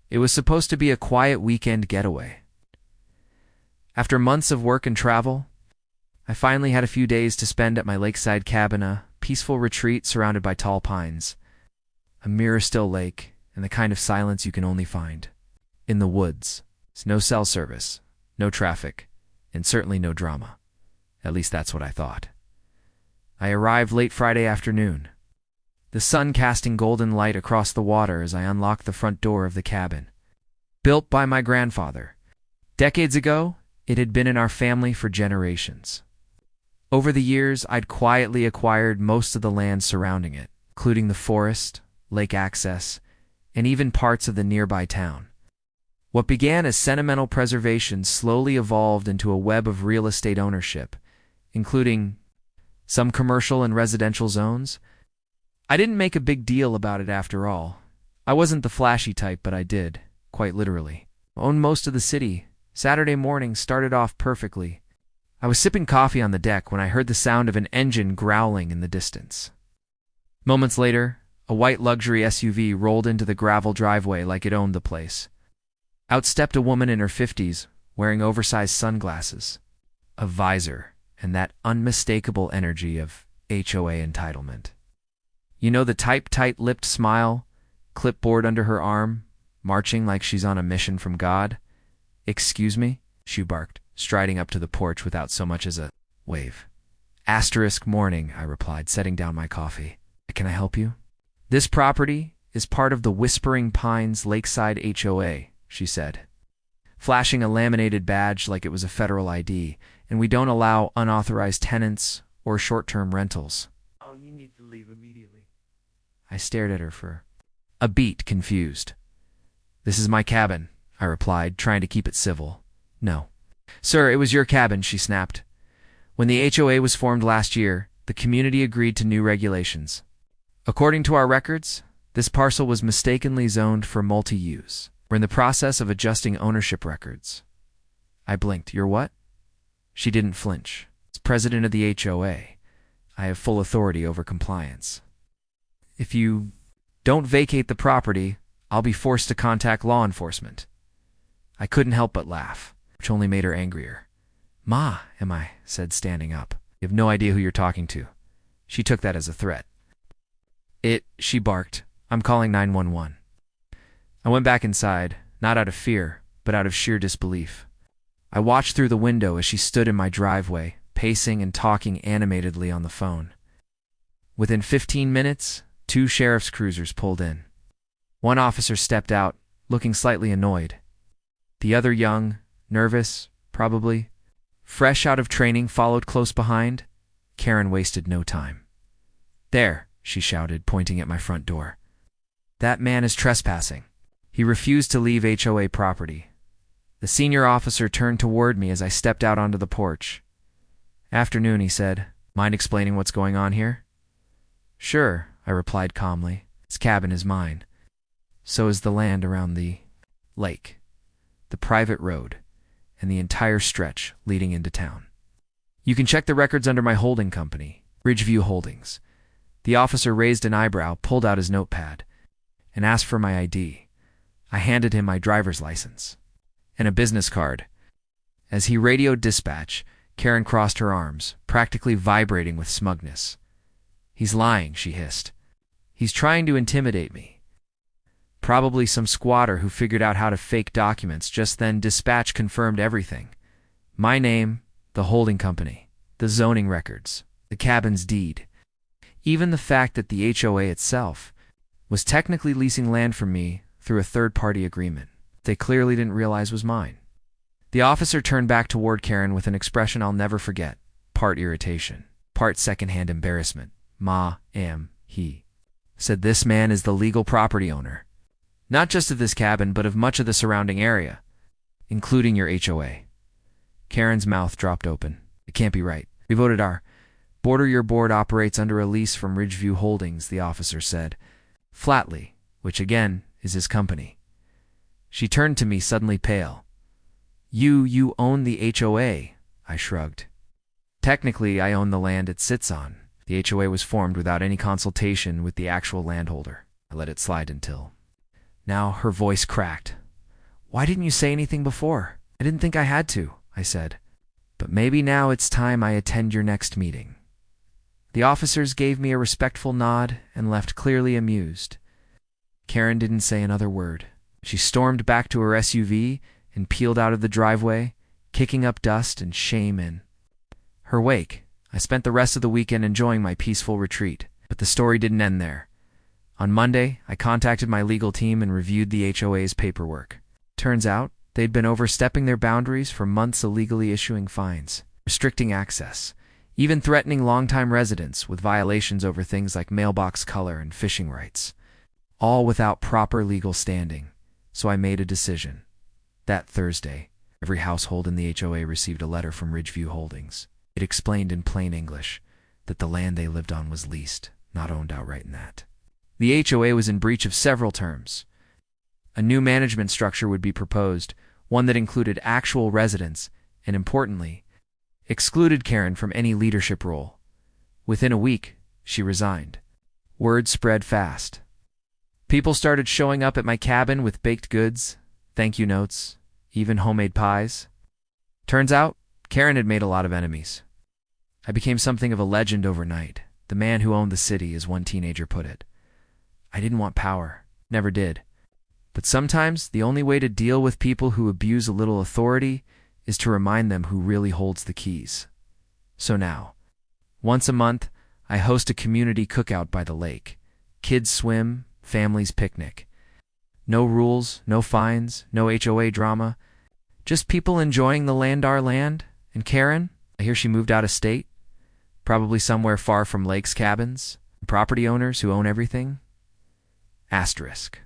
It was supposed to be a quiet weekend getaway. After months of work and travel, I finally had a few days to spend at my lakeside cabin, a peaceful retreat surrounded by tall pines, a mirror-still lake, and the kind of silence you can only find in the woods. There's no cell service, no traffic, and certainly no drama. At least that's what I thought. I arrived late Friday afternoon, the sun casting golden light across the water as I unlocked the front door of the cabin. Built by my grandfather. Decades ago, it had been in our family for generations. Over the years, I'd quietly acquired most of the land surrounding it, including the forest, lake access, and even parts of the nearby town. What began as sentimental preservation slowly evolved into a web of real estate ownership, including some commercial and residential zones. I didn't make a big deal about it after all. I wasn't the flashy type, but I did, quite literally, own most of the city. Saturday morning started off perfectly. I was sipping coffee on the deck when I heard the sound of an engine growling in the distance. Moments later, a white luxury SUV rolled into the gravel driveway like it owned the place. Out stepped a woman in her 50s, wearing oversized sunglasses, a visor, and that unmistakable energy of HOA entitlement. You know, the type tight-lipped smile, clipboard under her arm, marching like she's on a mission from God? "Excuse me?" she barked, striding up to the porch without so much as a wave. "Morning," I replied, setting down my coffee. "Can I help you?" "This property is part of the Whispering Pines Lakeside HOA," she said, flashing a laminated badge like it was a federal ID, "and we don't allow unauthorized tenants or short-term rentals." "Oh, you need to leave immediately." I stared at her for a beat, confused. "This is my cabin," I replied, trying to keep it civil. "No." "Sir, it was your cabin," she snapped. "When the HOA was formed last year, the community agreed to new regulations. According to our records, this parcel was mistakenly zoned for multi-use. We're in the process of adjusting ownership records." I blinked. "You're what?" She didn't flinch. "As president of the HOA, I have full authority over compliance. If you don't vacate the property, I'll be forced to contact law enforcement." I couldn't help but laugh, which only made her angrier. "Ma, am I?" said, standing up. "You have no idea who you're talking to." She took that as a threat. She barked. "I'm calling 911. I went back inside, not out of fear, but out of sheer disbelief. I watched through the window as she stood in my driveway, pacing and talking animatedly on the phone. Within 15 minutes, 2 sheriff's cruisers pulled in. One officer stepped out, looking slightly annoyed. The other, young, nervous, probably, fresh out of training, followed close behind. Karen wasted no time. "There," she shouted, pointing at my front door. "That man is trespassing. He refused to leave HOA property." The senior officer turned toward me as I stepped out onto the porch. "Afternoon," he said. "Mind explaining what's going on here?" "Sure," I replied calmly. "This cabin is mine. So is the land around the lake, the private road, and the entire stretch leading into town. You can check the records under my holding company, Ridgeview Holdings." The officer raised an eyebrow, pulled out his notepad, and asked for my ID. I handed him my driver's license and a business card. As he radioed dispatch, Karen crossed her arms, practically vibrating with smugness. "He's lying," she hissed. "He's trying to intimidate me. Probably some squatter who figured out how to fake documents." Just then, dispatch confirmed everything. My name, the holding company, the zoning records, the cabin's deed. Even the fact that the HOA itself was technically leasing land from me through a third-party agreement they clearly didn't realize was mine. The officer turned back toward Karen with an expression I'll never forget, part irritation, part secondhand embarrassment. He said, "This man is the legal property owner, not just of this cabin, but of much of the surrounding area, including your HOA." Karen's mouth dropped open. "It can't be right. We voted our your board operates under a lease from Ridgeview Holdings," the officer said, flatly, which again is his company. She turned to me, suddenly pale. You own the HOA," I shrugged. "Technically, I own the land it sits on. The HOA was formed without any consultation with the actual landholder. I let it slide until..." Now her voice cracked, Why didn't you say anything before? I didn't think I had to, I said. But maybe now it's time I attend your next meeting. The officers gave me a respectful nod and left clearly amused. Karen didn't say another word. She stormed back to her SUV and peeled out of the driveway, kicking up dust and shame in her wake. I spent the rest of the weekend enjoying my peaceful retreat, but the story didn't end there. On Monday, I contacted my legal team and reviewed the HOA's paperwork. Turns out, they'd been overstepping their boundaries for months, illegally issuing fines, restricting access, even threatening longtime residents with violations over things like mailbox color and fishing rights, all without proper legal standing. So I made a decision. That Thursday, every household in the HOA received a letter from Ridgeview Holdings. It explained in plain English that the land they lived on was leased, not owned outright in that. The HOA was in breach of several terms. A new management structure would be proposed, one that included actual residents and, importantly, excluded Karen from any leadership role. Within a week, she resigned. Word spread fast. People started showing up at my cabin with baked goods, thank you notes, even homemade pies. Turns out, Karen had made a lot of enemies. I became something of a legend overnight, the man who owned the city, as one teenager put it. I didn't want power, never did. But sometimes the only way to deal with people who abuse a little authority is to remind them who really holds the keys. So now, once a month, I host a community cookout by the lake. Kids swim, families picnic. No rules, no fines, no HOA drama. Just people enjoying the land, our land. And Karen, I hear she moved out of state. Probably somewhere far from lakes, cabins, property owners who own everything. Asterisk.